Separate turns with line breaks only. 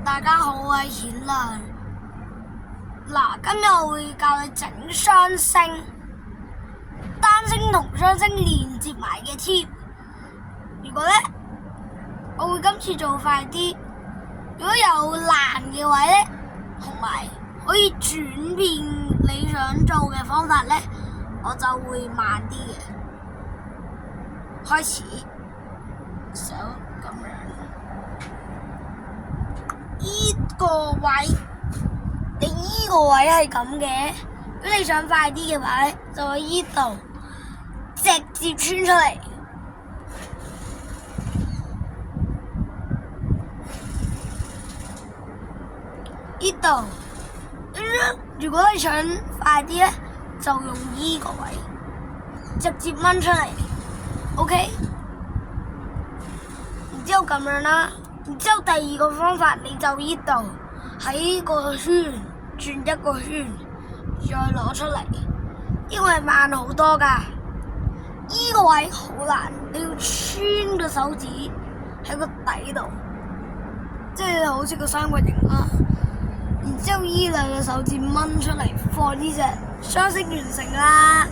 大家好，我係顯亮。嗱，今日我會教你整雙星，單星同雙星連接埋嘅添。如果咧，我會今次做快啲。如果有難嘅位咧，同埋可以轉變你想做嘅方法咧，我就會慢啲嘅。開始，手咁樣。依個位，你依個位係咁嘅。如果你想快啲嘅話咧，就喺依度直接穿出嚟。依度，如果你想快啲咧，就用依個位直接掹出嚟。OK， 然之後咁樣啦。然之後第二個方法，你就依度喺個圈轉一個圈，再攞出嚟。呢個係慢好多㗎。呢個位好難，你要穿個手指喺個底度，即係好似個三角形啦。然之後依兩隻手指掹出嚟，放呢隻雙星完成啦。